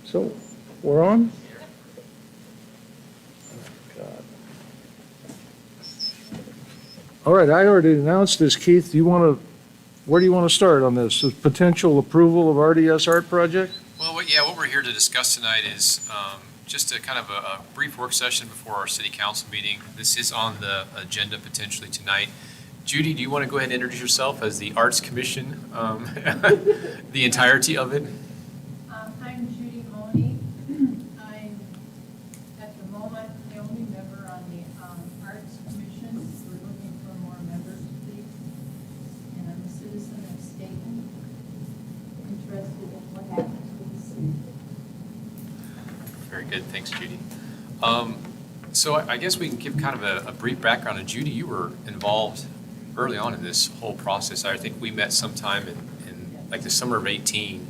So, we're on? God. All right, I already announced this, Keith. Where do you want to start on this? The potential approval of RDS art project? Well, what we're here to discuss tonight is just a kind of a brief work session before our city council meeting. This is on the agenda potentially tonight. Judy, do you want to go ahead and introduce yourself as the Arts Commission, the entirety of it? I'm Judy Money. I'm, at the moment, the only member on the Arts Commission. We're looking for more members, please. And I'm a citizen of Stayton, interested in what happens with the city. Very good, thanks, Judy. So I guess we can give kind of a brief background. And Judy, you were involved early on in this whole process. I think we met sometime in like the summer of 18.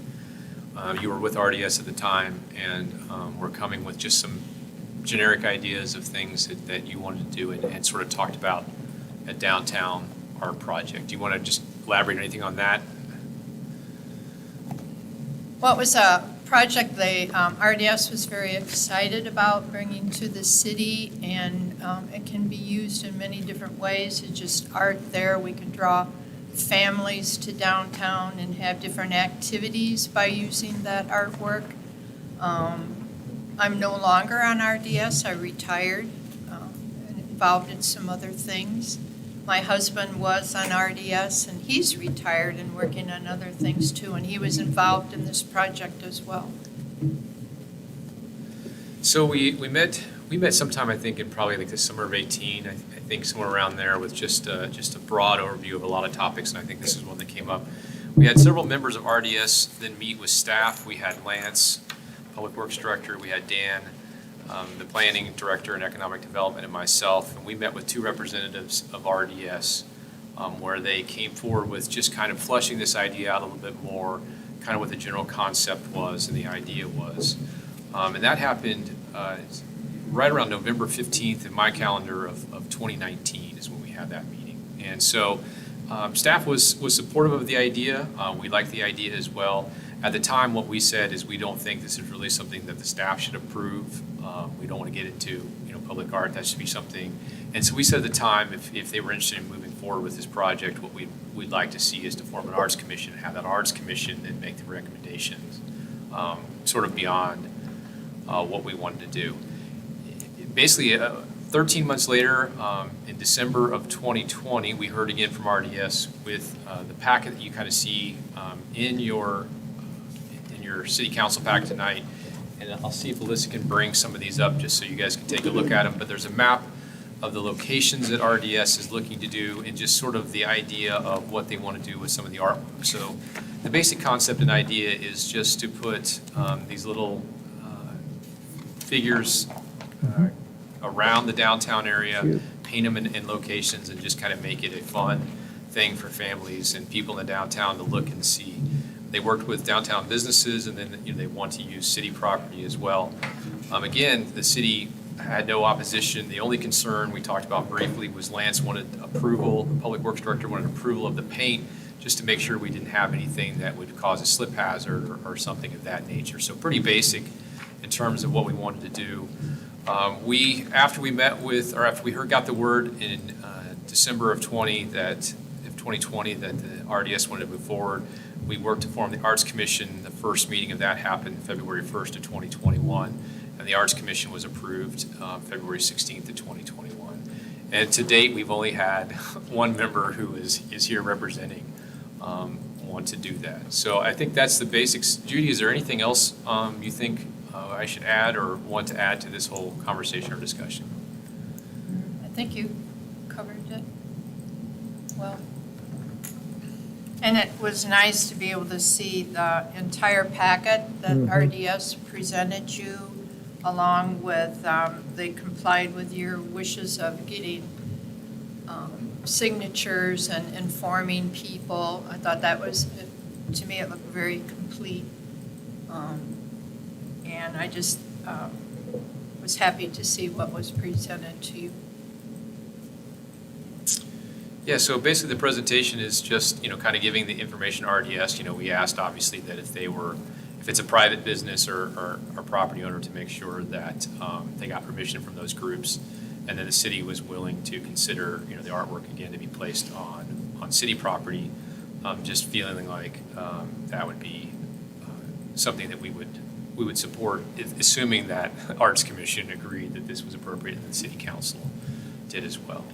You were with RDS at the time, and were coming with just some generic ideas of things that you wanted to do and sort of talked about a downtown art project. Do you want to just elaborate anything on that? Well, it was a project the RDS was very excited about bringing to the city, and it can be used in many different ways. It's just art there. We can draw families to downtown and have different activities by using that artwork. I'm no longer on RDS. I retired and involved in some other things. My husband was on RDS, and he's retired and working on other things too, and he was involved in this project as well. So we met sometime, I think, in probably like the summer of 18. I think somewhere around there with just a broad overview of a lot of topics, and I think this is one that came up. We had several members of RDS then meet with staff. We had Lance, Public Works Director. We had Dan, the Planning Director and Economic Development, and myself. And we met with two representatives of RDS where they came forward with just kind of fleshing this idea out a little bit more, kind of what the general concept was and the idea was. And that happened right around November 15th in my calendar of 2019 is when we had that meeting. And so staff was supportive of the idea. We liked the idea as well. At the time, what we said is we don't think this is really something that the staff should approve. We don't want to get into public art. That should be something. And so we said at the time, if they were interested in moving forward with this project, what we'd like to see is to form an arts commission and have that arts commission then make the recommendations sort of beyond what we wanted to do. Basically, 13 months later, in December of 2020, we heard again from RDS with the packet that you kind of see in your city council pack tonight. And I'll see if Alyssa can bring some of these up just so you guys can take a look at them. But there's a map of the locations that RDS is looking to do and just sort of the idea of what they want to do with some of the artwork. So the basic concept and idea is just to put these little figures around the downtown area, paint them in locations, and just kind of make it a fun thing for families and people in the downtown to look and see. They worked with downtown businesses, and then they want to use city property as well. Again, the city had no opposition. The only concern we talked about briefly was Lance wanted approval, the Public Works Director wanted approval of the paint, just to make sure we didn't have anything that would cause a slip hazard or something of that nature. So pretty basic in terms of what we wanted to do. After we got the word in December of 2020 that the RDS wanted to move forward, we worked to form the Arts Commission. The first meeting of that happened February 1st of 2021, and the Arts Commission was approved February 16th of 2021. And to date, we've only had one member who is here representing want to do that. So I think that's the basics. Judy, is there anything else you think I should add or want to add to this whole conversation or discussion? I think you covered it well. And it was nice to be able to see the entire packet that RDS presented you, along with, they complied with your wishes of getting signatures and informing people. I thought that was, to me, it looked very complete. And I just was happy to see what was presented to you. Yeah, so basically the presentation is just, kind of giving the information to RDS. We asked obviously that if they were if it's a private business or property owner, to make sure that they got permission from those groups. And then the city was willing to consider, the artwork again to be placed on city property. Just feeling like that would be something that we would support, assuming that Arts Commission agreed that this was appropriate and the city council did as well.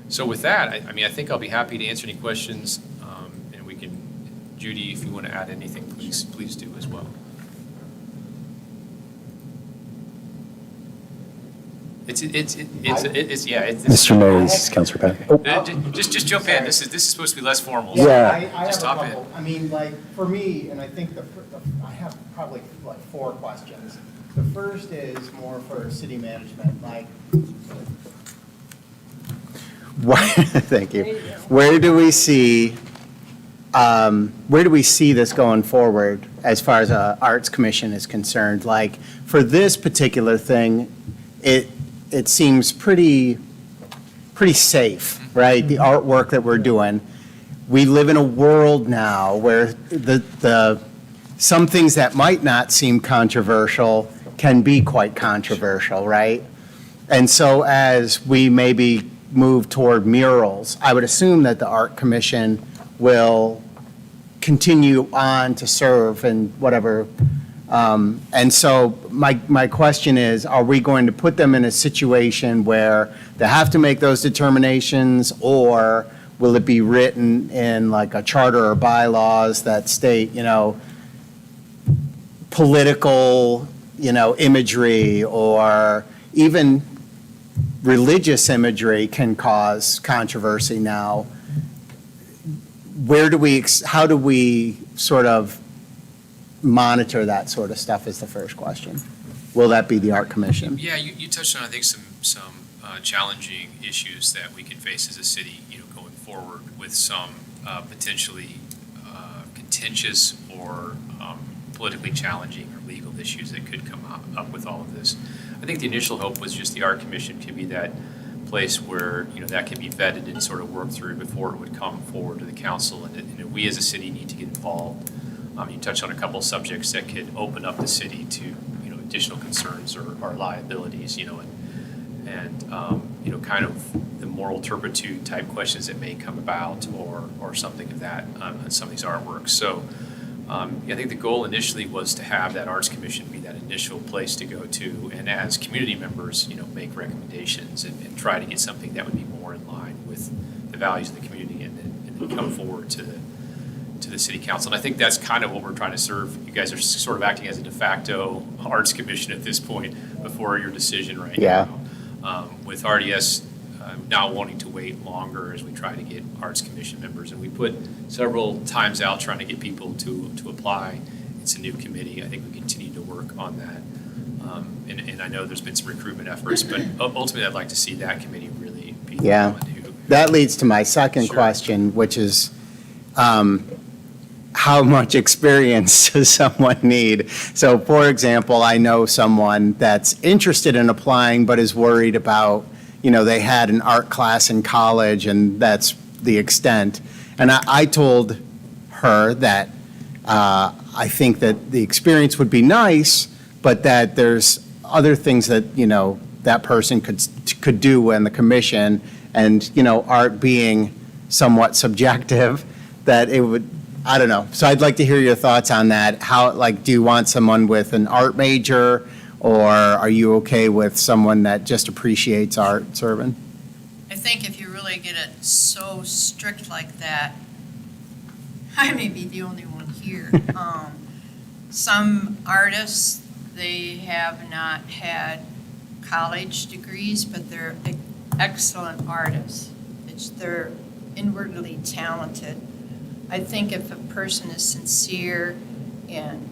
So with that, I think I'll be happy to answer any questions, and we can, Judy, if you want to add anything, please do as well. Mr. Mayor, this is Councilor Pat. Oh, Just jump in. This is supposed to be less formal. Yeah. I have Just a hop in. couple. I mean, like, for me, and I think I have probably like 4 questions. The first is more for city management, like. Thank you. Where do we see this going forward as far as Arts Commission is concerned? Like, for this particular thing, it seems pretty safe, right? The artwork that we're doing. We live in a world now where some things that might not seem controversial can be quite controversial, right? And so as we maybe move toward murals, I would assume that the Art Commission will continue on to serve in whatever. And so my question is, are we going to put them in a situation where they have to make those determinations, or will it be written in like a charter or bylaws that state, political, imagery or even religious imagery can cause controversy now? How do we sort of monitor that sort of stuff is the first question. Will that be the Art Commission? Yeah, you touched on, I think, some challenging issues that we could face as a city, going forward with some potentially contentious or politically challenging or legal issues that could come up with all of this. I think the initial hope was just the Art Commission could be that place where, that can be vetted and sort of worked through before it would come forward to the council, and we as a city need to get involved. You touched on a couple of subjects that could open up the city to, additional concerns or liabilities, and kind of the moral turpitude type questions that may come about or something of that on some of these artworks. So I think the goal initially was to have that Arts Commission be that initial place to go to, and as community members, make recommendations and try to get something that would be more in line with the values of the community, and then come forward to the city council. And I think that's kind of what we're trying to serve. You guys are sort of acting as a de facto Arts Commission at this point before your decision right now. With RDS now wanting to wait longer as we try to get Arts Commission members. And we put several times out trying to get people to apply. It's a new committee. I think we continue to work on that. And I know there's been some recruitment efforts, but ultimately I'd like to see that committee really be the one who. That leads to my second Sure. question, which is, how much experience does someone need? So, for example, I know someone that's interested in applying but is worried about, they had an art class in college and that's the extent. And I told her that I think that the experience would be nice, but that there's other things that, that person could do in the commission, and, art being somewhat subjective, that it would, I don't know. So I'd like to hear your thoughts on that. How, do you want someone with an art major, or are you okay with someone that just appreciates art serving? I think if you really get it so strict like that, I may be the only one here. Some artists, they have not had college degrees, but they're excellent artists. They're inwardly talented. I think if a person is sincere and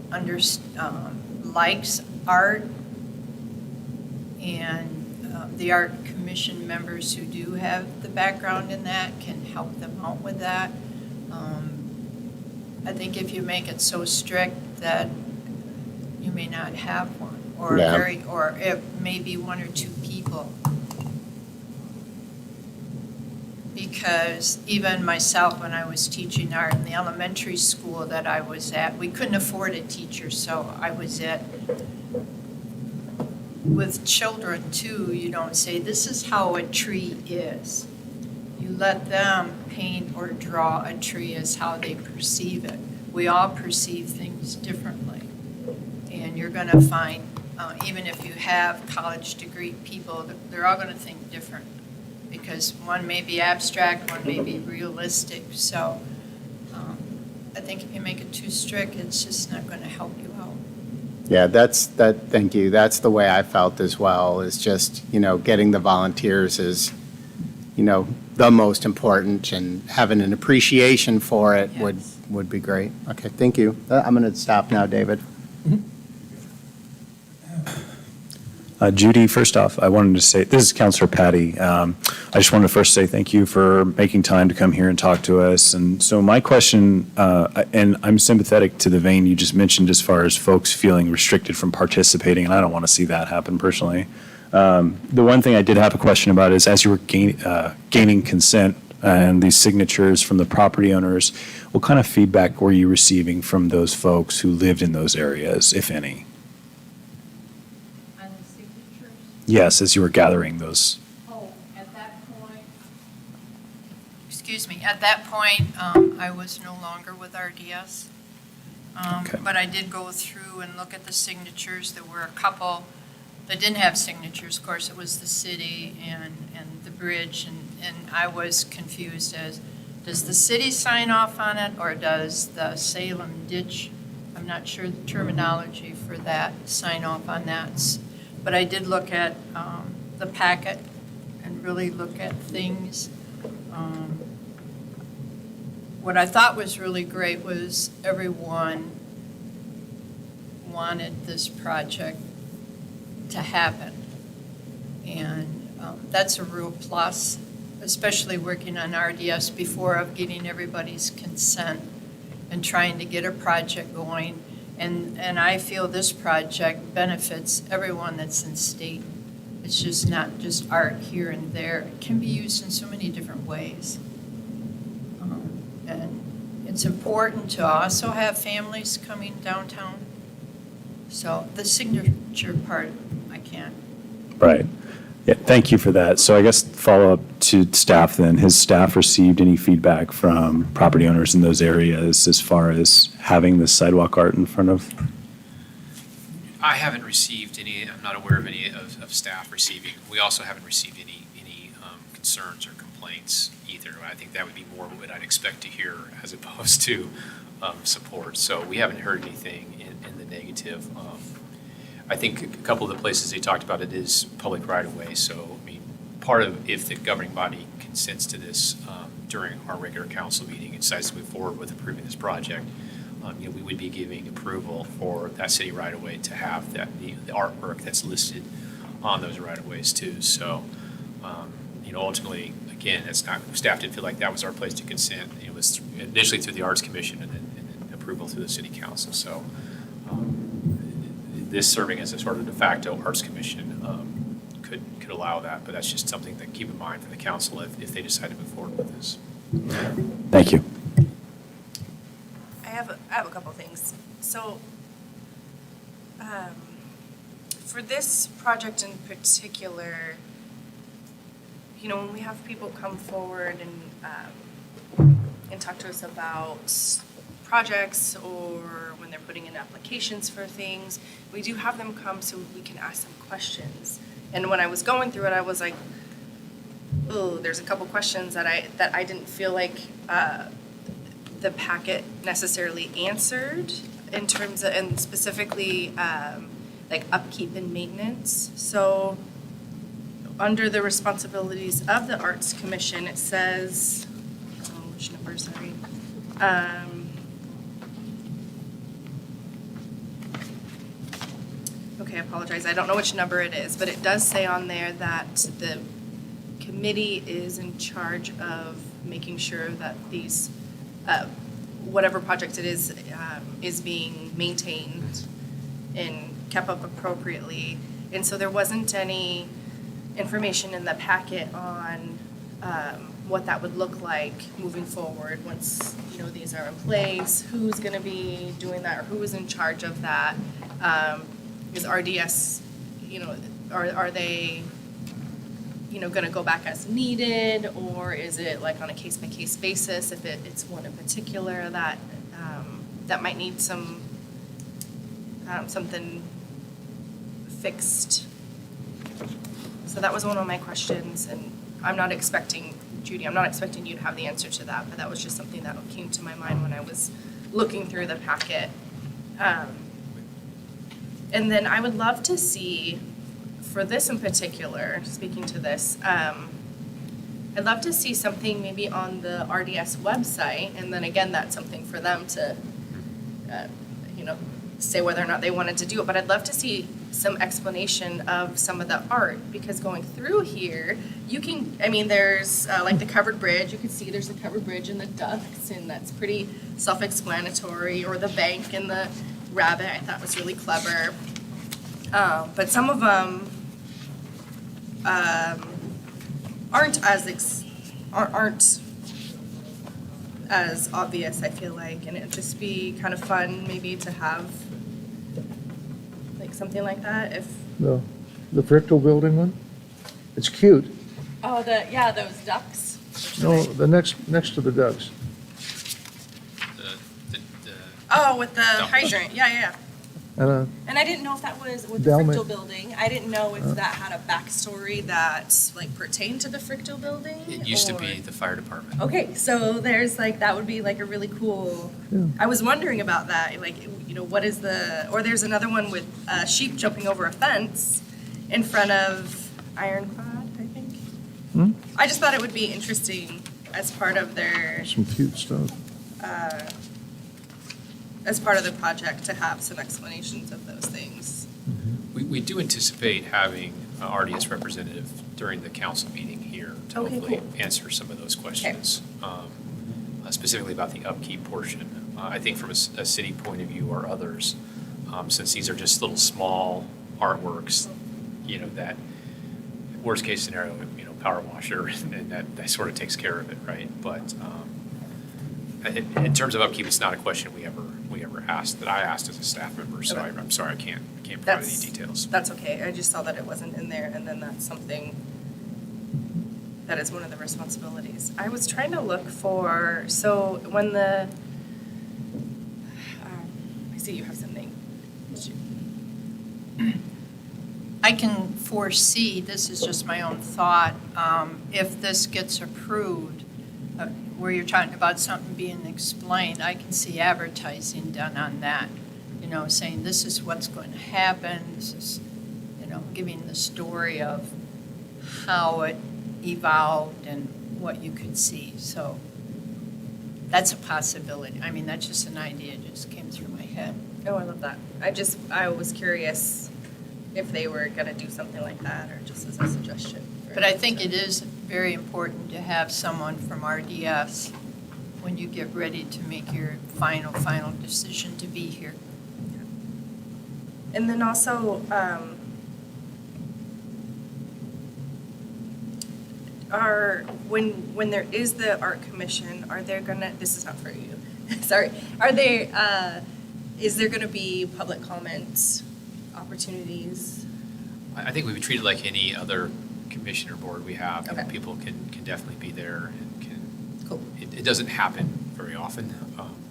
likes art, and the Art Commission members who do have the background in that can help them out with that. I think if you make it so strict that you may not have one, or or it may be 1 or 2 people. because even myself, when I was teaching art in the elementary school that I was at, we couldn't afford a teacher, so I was at, with children too, you don't say, this is how a tree is. You let them paint or draw a tree as how they perceive it. We all perceive things differently. And you're going to find, even if you have college degree people, they're all going to think different. Because one may be abstract, one may be realistic. So I think if you make it too strict, it's just not going to help you out. Yeah, thank you. That's the way I felt as well, is just, getting the volunteers is, the most important, and having an appreciation for it Yes. would be great. Okay, thank you. I'm going to stop now, David. Judy, first off, I wanted to say, this is Counselor Patty. I just wanted to first say thank you for making time to come here and talk to us. And so my question, and I'm sympathetic to the vein you just mentioned as far as folks feeling restricted from participating, and I don't want to see that happen personally. The one thing I did have a question about is, as you were gaining consent and these signatures from the property owners, what kind of feedback were you receiving from those folks who lived in those areas, if any? On the signatures? Yes, as you were gathering those. Oh, at that point, excuse me, at that point, I was no longer with RDS. Okay. But I did go through and look at the signatures. There were a couple that didn't have signatures. Of course, it was the city and the bridge, and I was confused as, does the city sign off on it, or does the Salem ditch, I'm not sure the terminology for that, sign off on that. But I did look at the packet and really look at things. What I thought was really great was everyone wanted this project to happen. And that's a real plus, especially working on RDS before of getting everybody's consent and trying to get a project going. And I feel this project benefits everyone that's in Stayton. It's just not just art here and there. It can be used in so many different ways. And it's important to also have families coming downtown. So the signature part, I can't. Right. Yeah, thank you for that. So I guess follow up to staff then. Has staff received any feedback from property owners in those areas as far as having the sidewalk art in front of? I haven't received any, I'm not aware of any of staff receiving. We also haven't received any concerns or complaints either. I think that would be more what I'd expect to hear as opposed to support. So we haven't heard anything in the negative. I think a couple of the places they talked about it is public right-of-way. So, I mean, part of, if the governing body consents to this during our regular council meeting and decides to move forward with approving this project, we would be giving approval for that city right-of-way to have the artwork that's listed on those right-of-ways too. So, ultimately, again, that's not, staff didn't feel like that was our place to consent. It was initially through the Arts Commission and then approval through the City Council. So this serving as a sort of de facto Arts Commission could allow that, but that's just something to keep in mind for the council if they decide to move forward with this. Thank you. I have a couple things. So, for this project in particular, when we have people come forward and talk to us about projects or when they're putting in applications for things, we do have them come so we can ask them questions. And when I was going through it, I was like, oh, there's a couple questions that I didn't feel like the packet necessarily answered in terms of, and specifically like upkeep and maintenance. So under the responsibilities of the Arts Commission, it says, which number, sorry. Okay, I apologize. I don't know which number it is, but it does say on there that the committee is in charge of making sure that these, whatever project it is being maintained and kept up appropriately. And so there wasn't any information in the packet on what that would look like moving forward once, these are in place, who's gonna be doing that, or who is in charge of that? Is RDS, are they, gonna go back as needed, or is it like on a case-by-case basis if it's one in particular that, that might need something fixed? So that was one of my questions, and I'm not expecting, Judy, I'm not expecting you to have the answer to that, but that was just something that came to my mind when I was looking through the packet. And then I would love to see, for this in particular, speaking to this, I'd love to see something maybe on the RDS website, and then again, that's something for them to, say whether or not they wanted to do it, but I'd love to see some explanation of some of the art, because going through here, there's like the covered bridge, you can see there's the covered bridge and the ducks, and that's pretty self-explanatory, or the bank and the rabbit, I thought was really clever. But some of them aren't as obvious, I feel like, and it'd just be kind of fun maybe to have like something like that if. The Frictal building one? It's cute. Oh, those ducks. No, the next to the ducks. Oh, with the Dump. hydrant, yeah. And And I didn't know if that was with the Delma- Frictal building. I didn't know if that had a backstory that like pertained to the Frictal building. It used to or- be the fire department. Okay, so there's like, that would be like a really cool, Yeah. I was wondering about that, like, what is or there's another one with sheep jumping over a fence in front of Ironclad, I think. Hmm? I just thought it would be interesting as part of their, some cute stuff. as part of the project to have some explanations of those things. We do anticipate having an RDS representative during the council meeting here to Okay, hopefully cool. answer some of those questions, specifically about the upkeep portion. I think from a city point of view or others, since these are just little small artworks, that worst case scenario, power washer, and that sort of takes care of it, right? But in terms of upkeep, it's not a question we ever asked, that I asked as a staff member, so Okay. I'm sorry, I can't provide any That's- details. That's okay, I just saw that it wasn't in there, and then that's something that is one of the responsibilities. I was trying to look for, so when I see you have something. I can foresee, this is just my own thought, if this gets approved, where you're talking about something being explained, I can see advertising done on that, saying this is what's going to happen, this is, giving the story of how it evolved and what you could see. So that's a possibility. I mean, that's just an idea, it just came through my head. Oh, I love that. I was curious if they were gonna do something like that, or just as a suggestion. But I think it is very important to have someone from RDS when you get ready to make your final decision to be here. And then also, when there is the art commission, are there this is not for you, sorry, is there gonna be public comments opportunities? I think we would treat it like any other commission or board we have. Okay. People can definitely be there and can. Cool. It doesn't happen very often,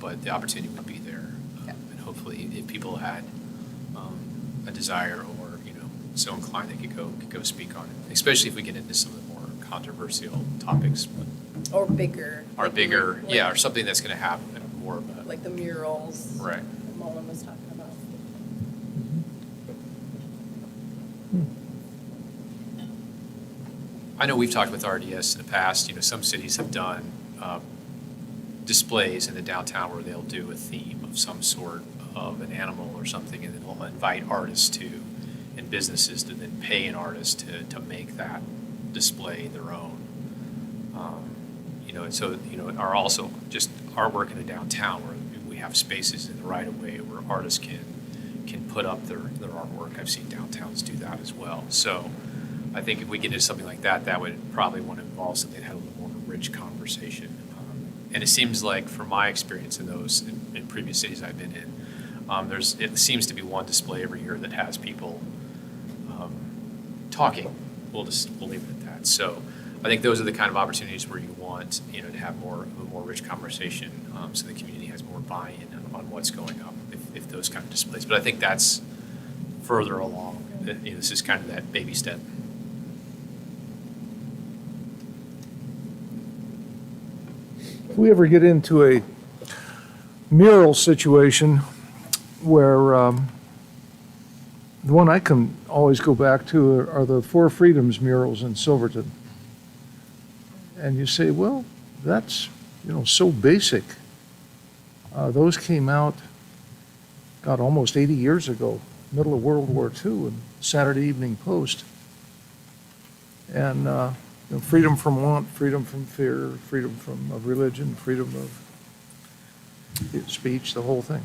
but the opportunity would be there. Okay. And hopefully, if people had a desire or, so inclined, they could go speak on it, especially if we get into some of the more controversial topics. Or bigger. Or like bigger, like- yeah, or something that's going to have more of a. Like the murals. Right. that Mullen was talking about. I know we've talked with RDS in the past, some cities have done displays in the downtown where they'll do a theme of some sort of an animal or something, and then they'll invite artists and businesses to then pay an artist to make that display their own. Are also just artwork in the downtown where we have spaces in the right of way where artists can put up their artwork. I've seen downtowns do that as well. So I think if we get into something like that, that would probably want to involve something that had a little more rich conversation. And it seems like, from my experience in those, in previous cities I've been in, it seems to be one display every year that has people talking. We'll leave it at that. So I think those are the kind of opportunities where you want, to have a more rich conversation, so the community has more buy-in on what's going up, if those kind of displays. But I think that's further along. This is kind of that baby step. If we ever get into a mural situation where, the one I can always go back to are the Four Freedoms murals in Silverton. And you say, well, that's, so basic. Those came out, God, almost 80 years ago, middle of World War II, in Saturday Evening Post. And freedom from want, freedom from fear, freedom of religion, freedom of speech, the whole thing.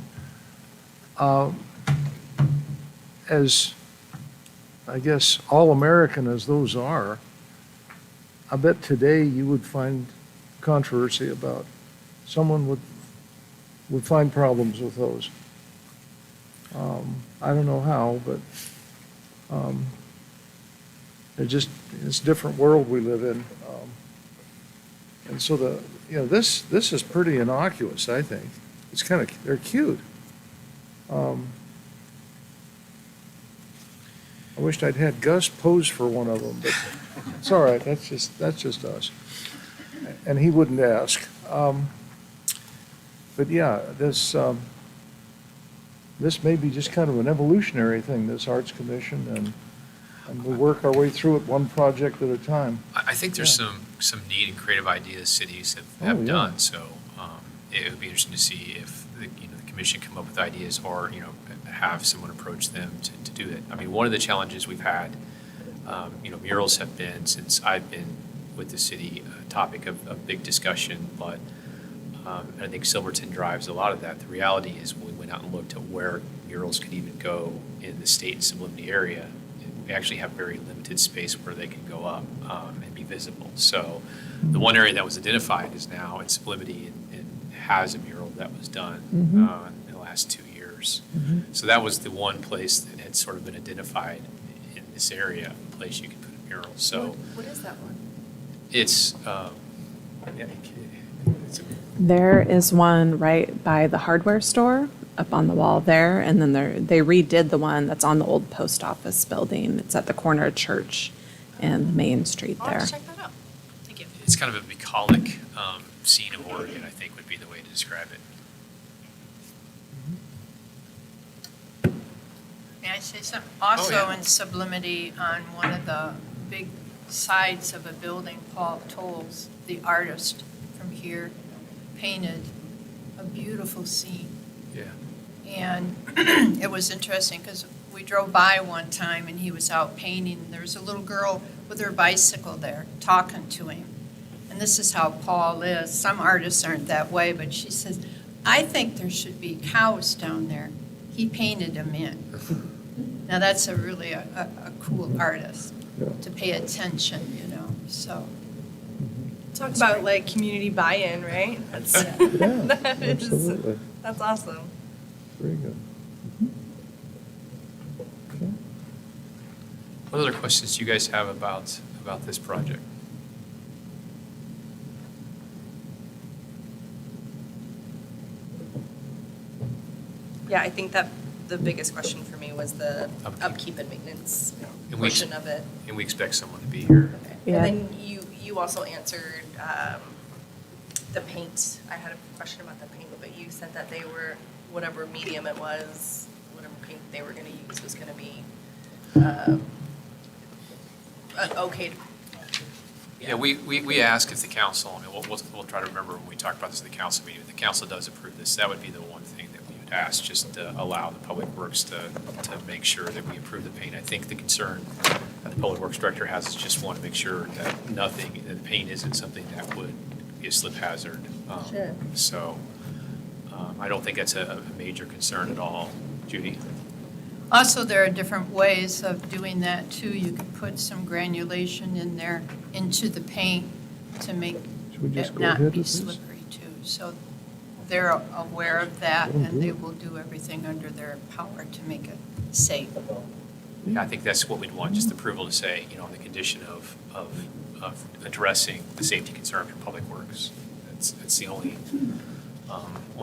As, I guess, all-American as those are, I bet today you would find controversy about, someone would find problems with those. I don't know how, but it's a different world we live in. And so this is pretty innocuous, I think. It's they're cute. I wished I'd had Gus pose for one of them, but it's all right. That's just us. And he wouldn't ask. But yeah, this may be just kind of an evolutionary thing, this Arts Commission, and we work our way through it one project at a time. I think there's some neat and creative ideas cities have yeah. done. So it would be interesting to see if the commission come up with ideas, or have someone approach them to do it. I mean, one of the challenges we've had, murals have been, since I've been with the city, a topic of big discussion, but I think Silverton drives a lot of that. The reality is, when we went out and looked at where murals could even go in the Stayton sublimity area, we actually have very limited space where they can go up and be visible. So the one area that was identified is now in sublimity and has a mural that was done in the last 2 years. So that was the one place that had sort of been identified in this area, a place you could put a mural. So What is that one? it's, There is one right by the hardware store up on the wall there, and then they redid the one that's on the old post office building. It's at the corner of Church and Main Street I'll have there. to check that out. Thank you. it's kind of a bucolic scene of Oregon, I think would be the way to describe it. May I say something? Also yeah. in sublimity, on one of the big sides of a building, Paul Tolles, the artist from here, painted a beautiful scene. Yeah. And it was interesting because we drove by one time and he was out painting. There was a little girl with her bicycle there talking to him. And this is how Paul is. Some artists aren't that way, but she says, I think there should be cows down there. He painted them in. Now that's a really a cool artist to pay attention, so. Talk about like community buy-in, right? That's, Absolutely. that's awesome. Very good. Okay. What other questions do you guys have about this project? Yeah, I think that the biggest question for me was the Upkeep. upkeep and maintenance And we- portion of it. And we expect someone to be here. Okay. Yeah. And then you also answered the paint. I had a question about the paint, but you said that they were, whatever medium it was, whatever paint they were going to use was going to be okay. Yeah, we ask if the council, I mean, we'll try to remember when we talk about this at the council meeting, if the council does approve this, that would be the one thing that we would ask, just to allow the Public Works to make sure that we approve the paint. I think the concern that the Public Works Director has is just want to make sure that that the paint isn't something that would be a slip hazard. Sure. So I don't think that's a major concern at all. Judy? Also, there are different ways of doing that too. You could put some granulation in there into the paint to make Should we just it go not ahead be with this? slippery too. So they're aware of that, and they will do everything under their power to make it safe. Yeah, I think that's what we'd want, just approval to say, on the condition of addressing the safety concerns from Public Works. That's the only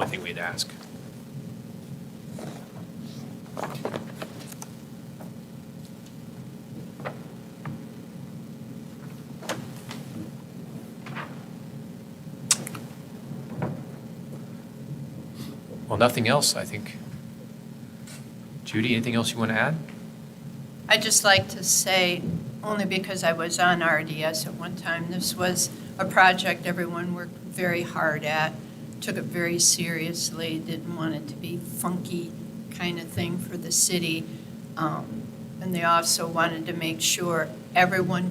thing we'd ask. Well, nothing else, I think. Judy, anything else you want to add? I'd just like to say, only because I was on RDS at one time, this was a project everyone worked very hard at, took it very seriously, didn't want it to be funky kind of thing for the city. And they also wanted to make sure everyone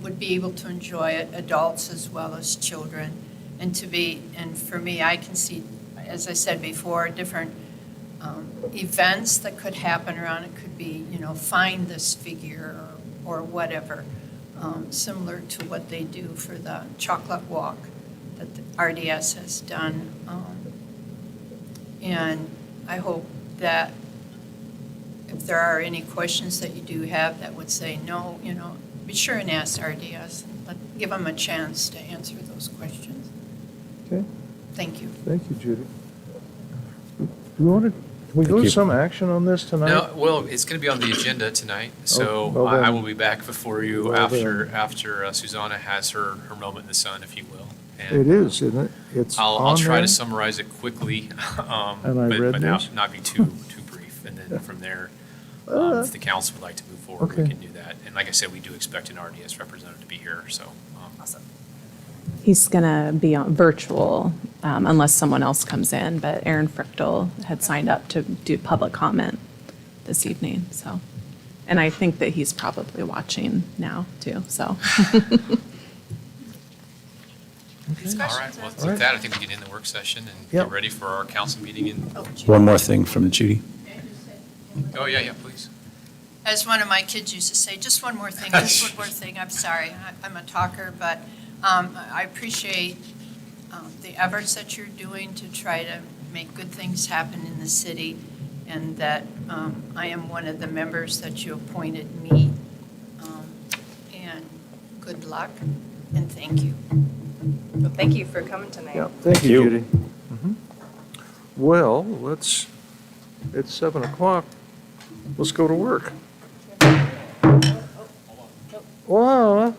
would be able to enjoy it, adults as well as children. And for me, I can see, as I said before, different events that could happen around it. Could be, find this figure or whatever, similar to what they do for the chocolate walk that the RDS has done. And I hope that if there are any questions that you do have that would say no, be sure and ask RDS. Give them a chance to answer those questions. Okay, Thank you. thank you, Judy. Do we want to, can we go Thank to you. some action on this tonight? No, well, it's going to be on the agenda tonight, so well then. I will be back before you Well after Susanna has her moment in the sun, if you will. And It is, isn't it? It's I'll on try there. to summarize it quickly, And I read but this. not be too brief. And then from there, if the council would like to move forward, we Okay. can do that. And like I said, we do expect an RDS representative to be here, so. Awesome. He's going to be on virtual unless someone else comes in, but Aaron Frichtel had signed up to do public comment this evening, so. And I think that he's probably watching now, too, so. These All right, questions well, are- with that, I think we can end the work session and Yep. get ready for our council meeting in, One more thing from Judy. oh, yeah, please. As one of my kids used to say, just one more thing, just one more thing. I'm sorry, I'm a talker, but I appreciate the efforts that you're doing to try to make good things happen in the city, and that I am one of the members that you appointed me. And good luck, and thank you. Well, thank you for coming tonight. Yeah, thank you, you. Judy. Mhm. Well, it's 7 o'clock. Let's go to work. Well,